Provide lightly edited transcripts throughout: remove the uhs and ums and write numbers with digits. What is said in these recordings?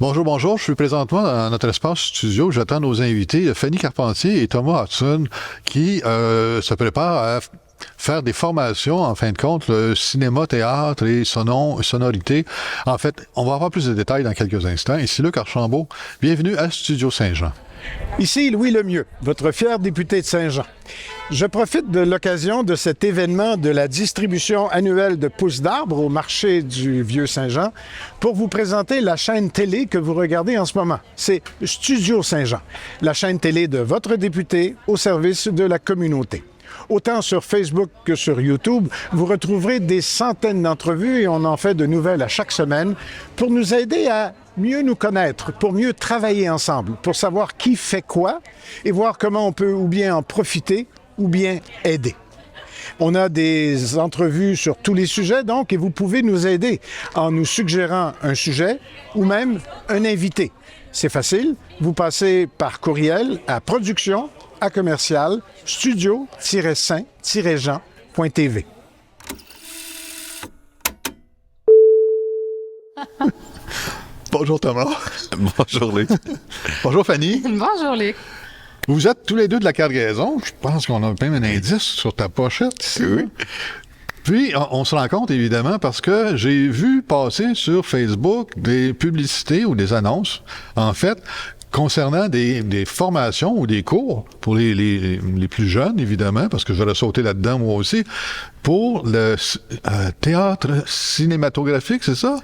Bonjour, bonjour. Je suis présentement dans notre espace studio. J'attends nos invités, Fanny Carpentier et Thomas Hudson, qui se préparent à faire des formations, en fin de compte, le cinéma, théâtre et sonorité. En fait, on va avoir plus de détails dans quelques instants. Ici Luc Archambault. Bienvenue à Studio Saint-Jean. Ici Louis Lemieux, votre fier député de Saint-Jean. Je profite de l'occasion de cet événement de la distribution annuelle de pousses d'arbres au marché du Vieux-Saint-Jean pour vous présenter la chaîne télé que vous regardez en ce moment. C'est Studio Saint-Jean, la chaîne télé de votre député au service de la communauté. Autant sur Facebook que sur YouTube, vous retrouverez des centaines d'entrevues et on en fait de nouvelles à chaque semaine pour nous aider à mieux nous connaître, pour mieux travailler ensemble, pour savoir qui fait quoi et voir comment on peut ou bien en profiter ou bien aider. On a des entrevues sur tous les sujets, donc, et vous pouvez nous aider en nous suggérant un sujet ou même un invité. C'est facile, vous passez par courriel à production@studio-saint-jean.tv. Bonjour Thomas. Bonjour Luc. Bonjour Fanny. Bonjour Luc. Vous êtes tous les deux de la cargaison. Je pense qu'on a même un indice sur ta pochette ici. Oui. Puis, on se rend compte, évidemment, parce que j'ai vu passer sur Facebook des publicités ou des annonces, en fait, concernant des formations ou des cours pour les plus jeunes, évidemment, parce que j'aurais sauté là-dedans moi aussi, pour le théâtre cinématographique, c'est ça?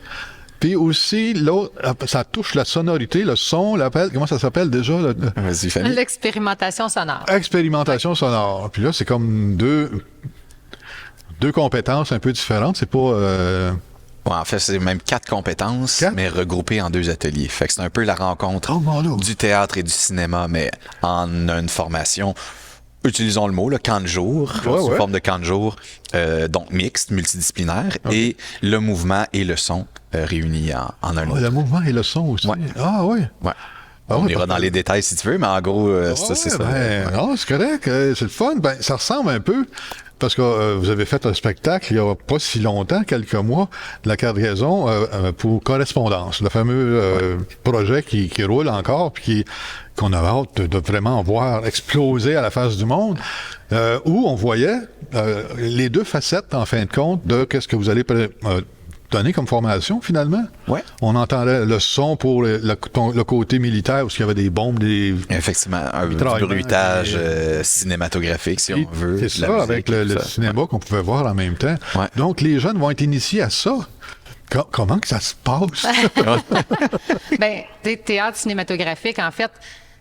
Puis aussi, l'autre, ça touche la sonorité, le son, l'appel, comment ça s'appelle déjà? Vas-y, Fanny. L'expérimentation sonore. Expérimentation sonore. Puis là, c'est comme deux compétences un peu différentes. C'est pas... Ouais, en fait, c'est même 4 compétences, 4? mais regroupées en 2 ateliers. Fait que c'est un peu la rencontre du théâtre et du cinéma, mais en une formation. Utilisons le mot, le camp de jour, sous forme de camp de jour, donc mixte, multidisciplinaire, et le mouvement et le son réunis en un. Le mouvement et le son aussi. Ouais. Ah oui. Ouais. Ah, On ira dans les détails si tu veux, mais en gros, c'est ça. Non, c'est correct. C'est le fun. Ben, ça ressemble un peu, parce que vous avez fait un spectacle il n'y a pas si longtemps, quelques mois, de la cargaison pour Correspondance, le fameux projet qui roule encore, puis qu'on a hâte de vraiment voir exploser à la face du monde, où on voyait les deux facettes, en fin de compte, de qu'est-ce que vous allez donner comme formation, finalement. Ouais. On entendait le son pour le côté militaire, où il y avait des bombes, des... Effectivement, un bruitage cinématographique, si on veut. C'est ça, avec le cinéma qu'on pouvait voir en même temps. Ouais. Donc, les jeunes vont être initiés à ça. Comment que ça se passe? Bien, théâtre cinématographique, en fait,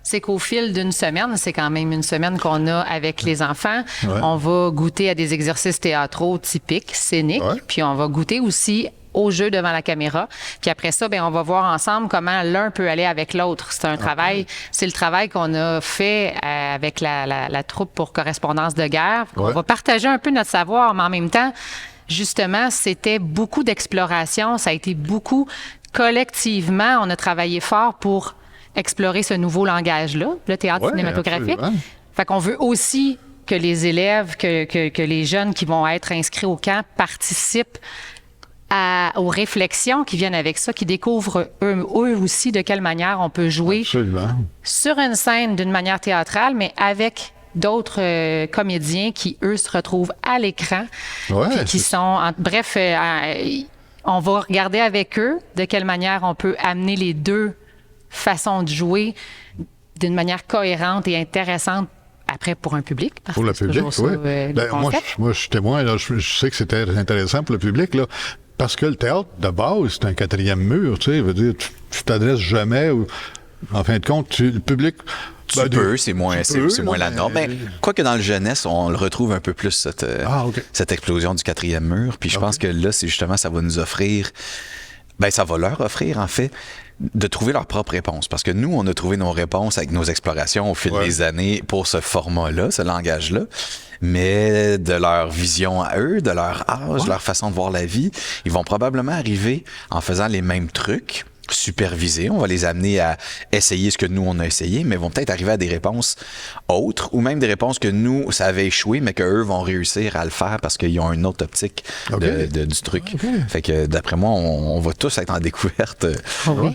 c'est qu'au fil d'une semaine, c'est quand même une semaine qu'on a avec les enfants, on va goûter à des exercices théâtraux typiques, scéniques, puis on va goûter aussi au jeu devant la caméra. Puis après ça, ben on va voir ensemble comment l'un peut aller avec l'autre. C'est un travail, c'est le travail qu'on a fait avec la troupe pour Correspondance de guerre. On va partager un peu notre savoir, mais en même temps, justement, c'était beaucoup d'exploration. Ça a été beaucoup collectivement. On a travaillé fort pour explorer ce nouveau langage-là, le théâtre cinématographique. Absolument. Fait qu'on veut aussi que les élèves, que les jeunes qui vont être inscrits au camp participent aux réflexions qui viennent avec ça, qui découvrent eux aussi de quelle manière on peut jouer sur une scène d'une manière théâtrale, mais avec d'autres comédiens qui, eux, se retrouvent à l'écran, puis qui sont... bref, on va regarder avec eux de quelle manière on peut amener les deux façons de jouer d'une manière cohérente et intéressante après pour un public. Pour le public, oui. Moi, je suis témoin, là, je sais que c'était intéressant pour le public, là, parce que le théâtre, de base, c'est un 4e mur, tu sais, veut dire, tu t'adresses jamais, en fin de compte, le public... Tu peux, c'est moins la norme. Mais quoique dans le jeunesse, on le retrouve un peu plus, cette explosion du 4e mur. Puis je pense que là, c'est justement, ça va nous offrir... Ben, ça va leur offrir, en fait, de trouver leur propre réponse. Parce que nous, on a trouvé nos réponses avec nos explorations au fil des années pour ce format-là, ce langage-là. Mais de leur vision à eux, de leur âge, de leur façon de voir la vie, ils vont probablement arriver en faisant les mêmes trucs, superviser, on va les amener à essayer ce que nous, on a essayé, mais vont peut-être arriver à des réponses autres, ou même des réponses que nous, ça avait échoué, mais qu'eux vont réussir à le faire parce qu'ils ont une autre optique du truc. Fait que d'après moi, on va tous être en découverte. Comment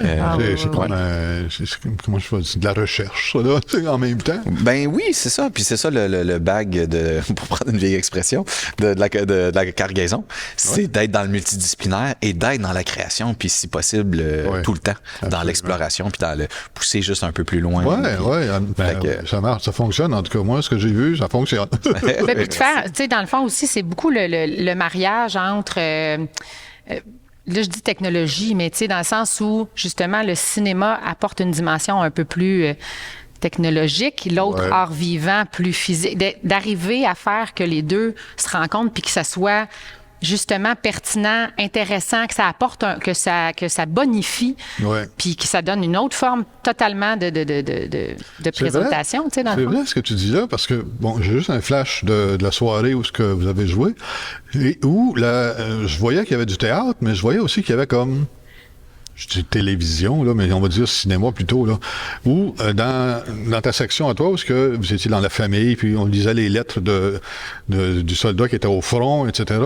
je fais? De la recherche, ça, là, en même temps. Ben oui, c'est ça. Puis c'est ça le bag de, pour prendre une vieille expression, de la cargaison, c'est d'être dans le multidisciplinaire et d'être dans la création, puis si possible, tout le temps, dans l'exploration, puis dans le pousser juste un peu plus loin. Ça marche, ça fonctionne. En tout cas, moi, ce que j'ai vu, ça fonctionne. Puis de faire, tu sais, dans le fond aussi, c'est beaucoup le mariage entre... là, je dis technologie, mais tu sais, dans le sens où, justement, le cinéma apporte une dimension un peu plus technologique, l'autre art vivant, plus physique. D'arriver à faire que les deux se rencontrent puis que ça soit justement pertinent, intéressant, que ça apporte, que ça bonifie, puis que ça donne une autre forme totalement de présentation. Tu sais, c'est vrai ce que tu dis là, parce que, bon, j'ai juste un flash de la soirée où ce que vous avez joué, et où je voyais qu'il y avait du théâtre, mais je voyais aussi qu'il y avait comme... Je dis télévision, là, mais on va dire cinéma plutôt, là. Ou dans ta section à toi, où que vous étiez dans la famille, puis on lisait les lettres du soldat qui était au front, etc.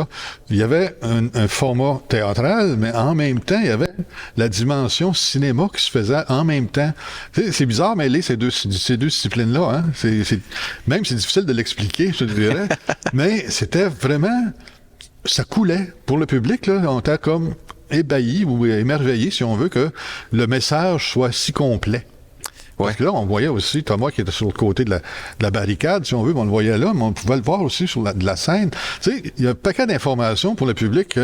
Il y avait un format théâtral, mais en même temps, il y avait la dimension cinéma qui se faisait en même temps. C'est bizarre mêler ces deux disciplines-là, hein. Même c'est difficile de l'expliquer, je te dirais. Mais c'était vraiment... Ça coulait pour le public, là. On était comme... ébahi ou émerveillé, si on veut, que le message soit si complet. Parce que là, on voyait aussi Thomas qui était sur le côté de la barricade, si on veut, on le voyait là, mais on pouvait le voir aussi sur de la scène. Tu sais, il y a un paquet d'informations pour le public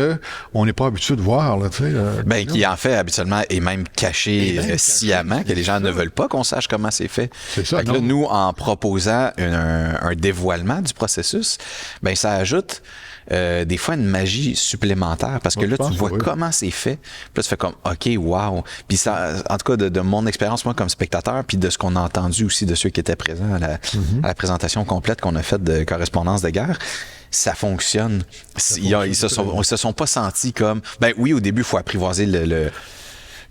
qu'on n'est pas habitué de voir, là, tu sais. Qui en fait habituellement est même caché sciemment, que les gens ne veulent pas qu'on sache comment c'est fait. C'est ça. Fait que là, nous, en proposant un dévoilement du processus, ça ajoute des fois une magie supplémentaire parce que là, tu vois comment c'est fait. Puis là, tu fais comme, OK, wow. Puis ça, en tout cas, de mon expérience, moi, comme spectateur, puis de ce qu'on a entendu aussi de ceux qui étaient présents à la présentation complète qu'on a faite de Correspondance de guerre, ça fonctionne. Ils se sont pas sentis comme... oui, au début, il faut apprivoiser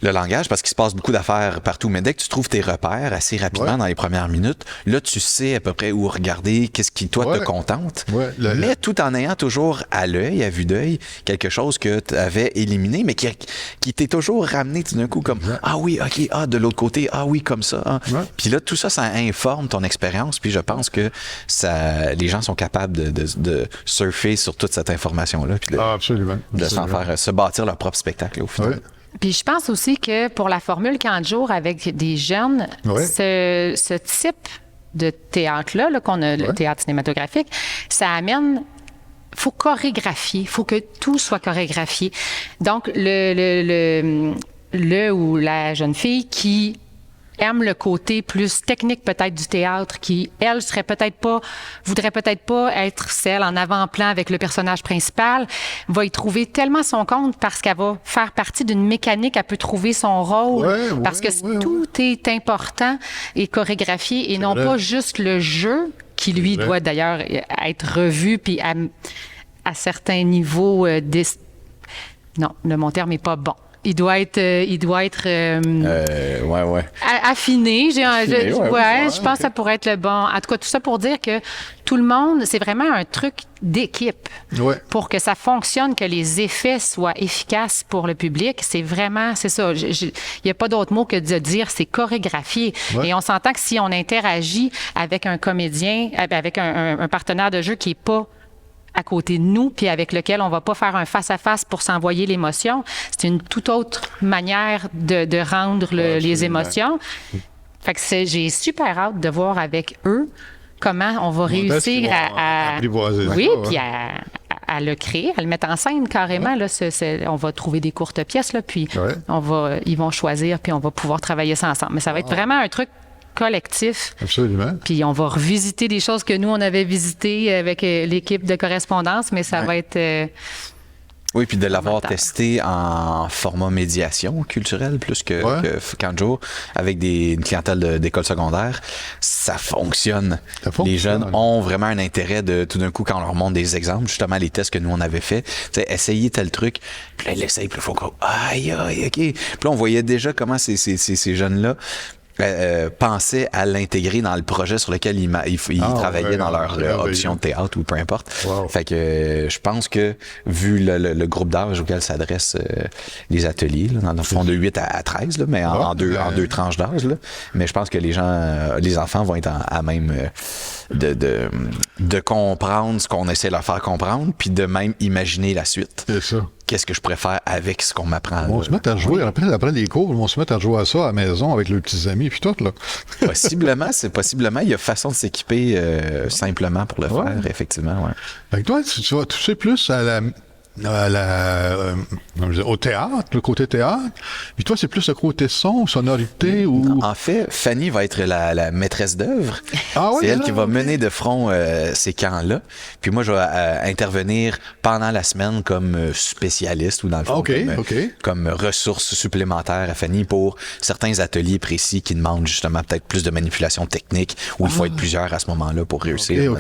le langage parce qu'il se passe beaucoup d'affaires partout. Mais dès que tu trouves tes repères assez rapidement dans les premières minutes, là, tu sais à peu près où regarder, qu'est-ce qui, toi, te contente. Mais tout en ayant toujours à l'œil, à vue d'œil, quelque chose que tu avais éliminé, mais qui t'est toujours ramené tout d'un coup comme « Ah oui, OK, de l'autre côté, ah oui, comme ça. Ah. » Puis là, tout ça, ça informe ton expérience. Puis je pense que les gens sont capables de surfer sur toute cette information-là. Puis de s'en faire, se bâtir leur propre spectacle au final. Puis je pense aussi que pour la formule 40 jours avec des jeunes, ce type de théâtre-là, qu'on a, le théâtre cinématographique, ça amène... faut chorégraphier, faut que tout soit chorégraphié. Donc, le ou la jeune fille qui aime le côté plus technique peut-être du théâtre, qui, elle, voudrait peut-être pas être celle en avant-plan avec le personnage principal, va y trouver tellement son compte parce qu'elle va faire partie d'une mécanique, elle peut trouver son rôle, parce que tout est important et chorégraphié, et non pas juste le jeu, qui lui doit d'ailleurs être revu, puis à certains niveaux... Non, mon terme n'est pas bon. Il doit être affiné. Je pense que ça pourrait être le bon. En tout cas, tout ça pour dire que tout le monde, c'est vraiment un truc d'équipe pour que ça fonctionne, que les effets soient efficaces pour le public. C'est ça. Il n'y a pas d'autre mot que de dire c'est chorégraphié. Et on s'entend que si on interagit avec un comédien, avec un partenaire de jeu qui n'est pas à côté de nous, puis avec lequel on va pas faire un face-à-face pour s'envoyer l'émotion. C'est une toute autre manière de rendre les émotions. Fait que j'ai super hâte de voir avec eux comment on va réussir à puis à le créer, à le mettre en scène carrément. Là, on va trouver des courtes pièces, là, puis ils vont choisir, puis on va pouvoir travailler ça ensemble. Mais ça va être vraiment un truc collectif. Absolument. Puis on va revisiter des choses que nous, on avait visitées avec l'équipe de correspondance, mais ça va être... Oui, puis de l'avoir testé en format médiation culturelle plus que camp de jour avec une clientèle d'école secondaire, ça fonctionne. Les jeunes ont vraiment un intérêt de tout d'un coup quand on leur montre des exemples, justement les tests que nous on avait fait, essayer tel truc, puis là ils l'essayent, puis il faut qu'on aïe, ok. Puis là on voyait déjà comment ces jeunes-là pensaient à l'intégrer dans le projet sur lequel ils travaillaient dans leur option de théâtre ou peu importe. Wow. Fait que je pense que, vu le groupe d'âge auquel s'adressent les ateliers, là, dans le fond de 8 à 13, là, mais en deux tranches d'âge, là, mais je pense que les enfants vont être à même de comprendre ce qu'on essaie de leur faire comprendre, puis de même imaginer la suite. C'est ça. Qu'est-ce que je préfère avec ce qu'on m'apprend? On se met à jouer, après les cours, on se met à jouer à ça à la maison avec leurs petits amis, puis tout, là. Possiblement, il y a façon de s'équiper simplement pour le faire, effectivement, ouais. Fait que toi, tu vas toucher plus au théâtre, le côté théâtre. Puis toi, c'est plus le côté son, sonorité ou... En fait, Fanny va être la maîtresse d'œuvre. Ah oui, c'est elle qui va mener de front ces camps-là. Puis moi, je vais intervenir pendant la semaine comme spécialiste ou dans le fond comme ressource supplémentaire à Fanny pour certains ateliers précis qui demandent justement peut-être plus de manipulation technique où il faut être plusieurs à ce moment-là pour réussir nos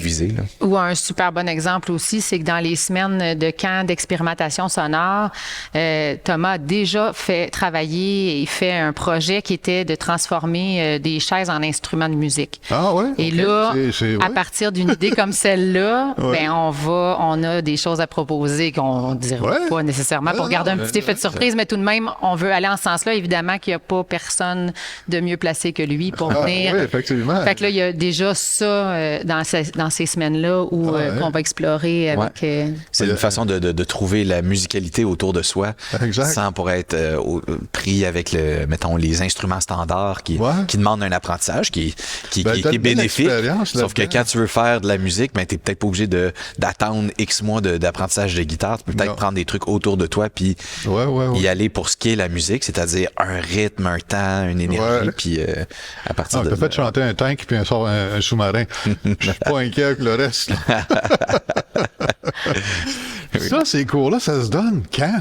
visées. Là. Ou un super bon exemple aussi, c'est que dans les semaines de camp d'expérimentation sonore, Thomas a déjà fait travailler et fait un projet qui était de transformer des chaises en instruments de musique. Ah ouais? Et là, à partir d'une idée comme celle-là, on a des choses à proposer qu'on ne dira pas nécessairement pour garder un petit effet de surprise, mais tout de même, on veut aller en ce sens-là. Évidemment qu'il n'y a pas personne de mieux placé que lui pour venir. Oui, effectivement. Fait que là, il y a déjà ça dans ces semaines-là où qu'on va explorer avec... C'est une façon de trouver la musicalité autour de soi sans pour être pris avec, mettons, les instruments standards qui demandent un apprentissage qui est bénéfique. Sauf que quand tu veux faire de la musique, tu n'es peut-être pas obligé d'attendre X mois d'apprentissage de guitare. Tu peux peut-être prendre des trucs autour de toi puis y aller pour ce qui est la musique, c'est-à-dire un rythme, un temps, une énergie. Puis à partir de... Tu peux chanter un tank puis un sous-marin. Je suis pas inquiet avec le reste. Ça, ces cours-là, ça se donne quand?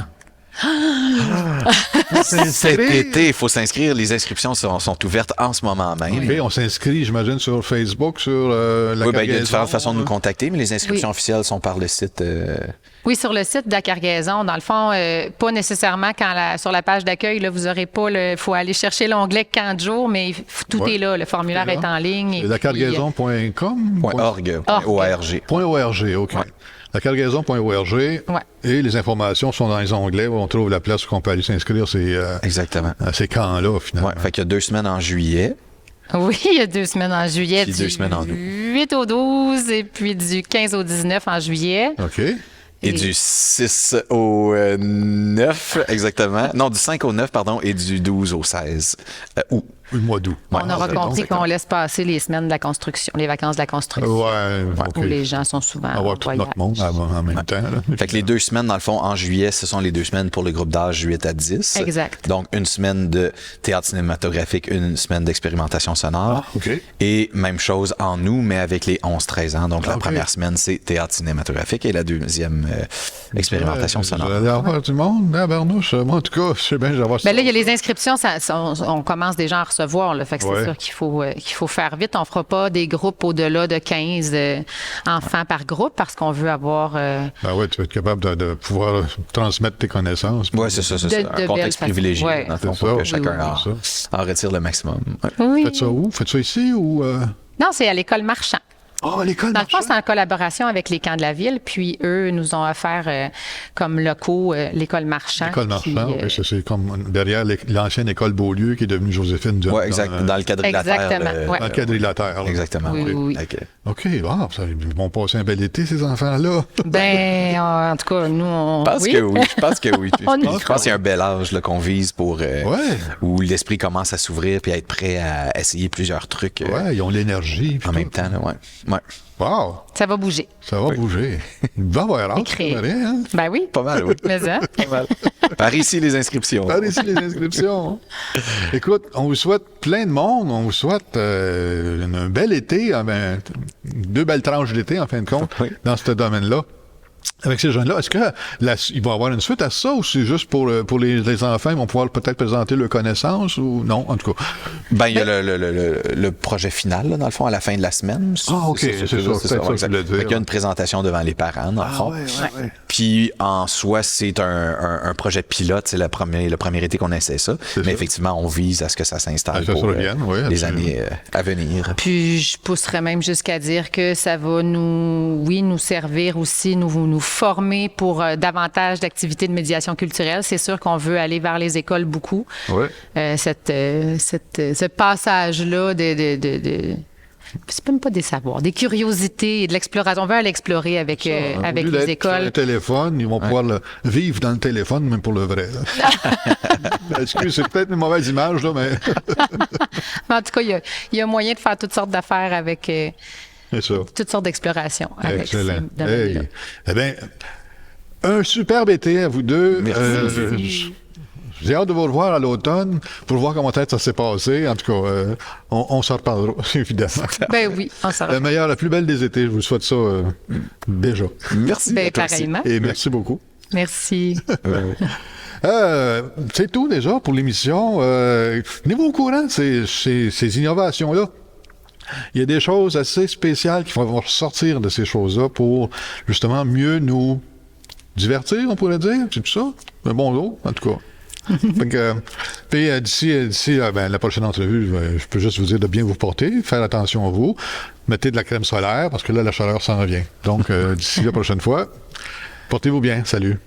Cet été, il faut s'inscrire. Les inscriptions sont ouvertes en ce moment même. OK, on s'inscrit, j'imagine, sur Facebook, sur la cargaison. Il y a différentes façons de nous contacter, mais les inscriptions officielles sont par le site... Oui, sur le site de la cargaison. Dans le fond, pas nécessairement sur la page d'accueil, là, vous n'aurez pas il faut aller chercher l'onglet camp de jour, mais tout est là. Le formulaire est en ligne. Lacargaison.com? .org. .org, OK. Lacargaison.org. Et les informations sont dans les onglets où on trouve la place où on peut aller s'inscrire exactement. À ces camps-là, finalement. Fait qu'il y a 2 semaines en juillet. Oui, il y a 2 semaines en juillet. Puis 2 semaines en août. 8 au 12 et puis du 15 au 19 en juillet. OK. Et du 6 au 9, exactement. Non, du 5 au 9, pardon, et du 12 au 16 août. Le mois d'août. On aura compris qu'on laisse passer les semaines de la construction, les vacances de la construction. Où les gens sont souvent avoir tout notre monde en même temps. Là. Fait que les 2 semaines, dans le fond, en juillet, ce sont les 2 semaines pour le groupe d'âge 8 à 10. Exact. Donc, une semaine de théâtre cinématographique, une semaine d'expérimentation sonore. OK. Et même chose en août, mais avec les 11-13 ans. Donc, la première semaine, c'est théâtre cinématographique et la deuxième, expérimentation sonore. Vous allez avoir du monde, Bernouche. Moi, en tout cas, je sais bien, j'avais là, il y a les inscriptions, on commence déjà à recevoir. Là, fait que c'est sûr qu'il faut faire vite. On ne fera pas des groupes au-delà de 15 enfants par groupe parce qu'on veut avoir... tu vas être capable de pouvoir transmettre tes connaissances. Oui, c'est ça. C'est un contexte privilégié. Dans le fond, pour que chacun en retire le maximum. Oui. Faites ça où? Faites ça ici ou... Non, c'est à l'école Marchand. Ah, l'école Dans le fond, c'est en collaboration avec les camps de la ville, puis eux nous ont offert comme locaux l'école Marchand. L'école Marchand, c'est comme derrière l'ancienne école Beaulieu qui est devenue Joséphine Durand. Oui, exact. Dans le quadrilatère. Exactement. Dans le quadrilatère. Là. Exactement. Oui. OK, ils vont passer un bel été, ces enfants-là. En tout cas, nous, on... Je pense que oui. Je pense qu'il y a un bel âge là, qu'on vise pour... où l'esprit commence à s'ouvrir puis à être prêt à essayer plusieurs trucs. Ils ont l'énergie. En même temps, Ouais. Wow! Ça va bouger. Ça va bouger. Il va y avoir hâte, c'est vrai, hein? Ben oui. Pas mal, oui. Mais ça. Pas mal. Par ici, les inscriptions. Écoute, on vous souhaite plein de monde. On vous souhaite un bel été, 2 belles tranches d'été, en fin de compte, dans ce domaine-là. avec ces jeunes-là, est-ce qu'il va y avoir une suite à ça ou c'est juste pour les enfants, ils vont pouvoir peut-être présenter leurs connaissances ou non, en tout cas? Ben, il y a le projet final, là, dans le fond, à la fin de la semaine. OK, c'est ça. Il y a une présentation devant les parents, dans le fond. Ouais. Puis, en soi, c'est un projet pilote. C'est le premier été qu'on essaie ça. Mais effectivement, on vise à ce que ça s'installe pour les années à venir. Puis, je pousserais même jusqu'à dire que ça va nous servir aussi, nous former pour davantage d'activités de médiation culturelle. C'est sûr qu'on veut aller vers les écoles beaucoup. Ouais. Ce passage-là c'est même pas des savoirs, des curiosités et de l'exploration. On veut aller explorer avec les écoles. Sur un téléphone, ils vont pouvoir vivre dans le téléphone, même pour le vrai. Excusez, c'est peut-être une mauvaise image, là, mais... En tout cas, il y a moyen de faire toutes sortes d'affaires avec toutes sortes d'explorations. Excellent. Eh bien, un superbe été à vous deux. Merci. J'ai hâte de vous revoir à l'automne pour voir comment ça s'est passé. En tout cas, on s'en reparlera, évidemment. Ben oui, on s'en reparlera. La plus belle des étés. Je vous souhaite ça déjà. Merci. Ben, pareillement. Et merci beaucoup. Merci. C'est tout déjà pour l'émission. Tenez-vous au courant de ces innovations-là. Il y a des choses assez spéciales qui vont sortir de ces choses-là pour justement mieux nous divertir, on pourrait dire. C'est tout ça? Un bon lot, en tout cas. Puis d'ici la prochaine entrevue, je peux juste vous dire de bien vous porter, faire attention à vous, mettez de la crème solaire parce que là, la chaleur s'en revient. Donc, d'ici la prochaine fois, portez-vous bien. Salut.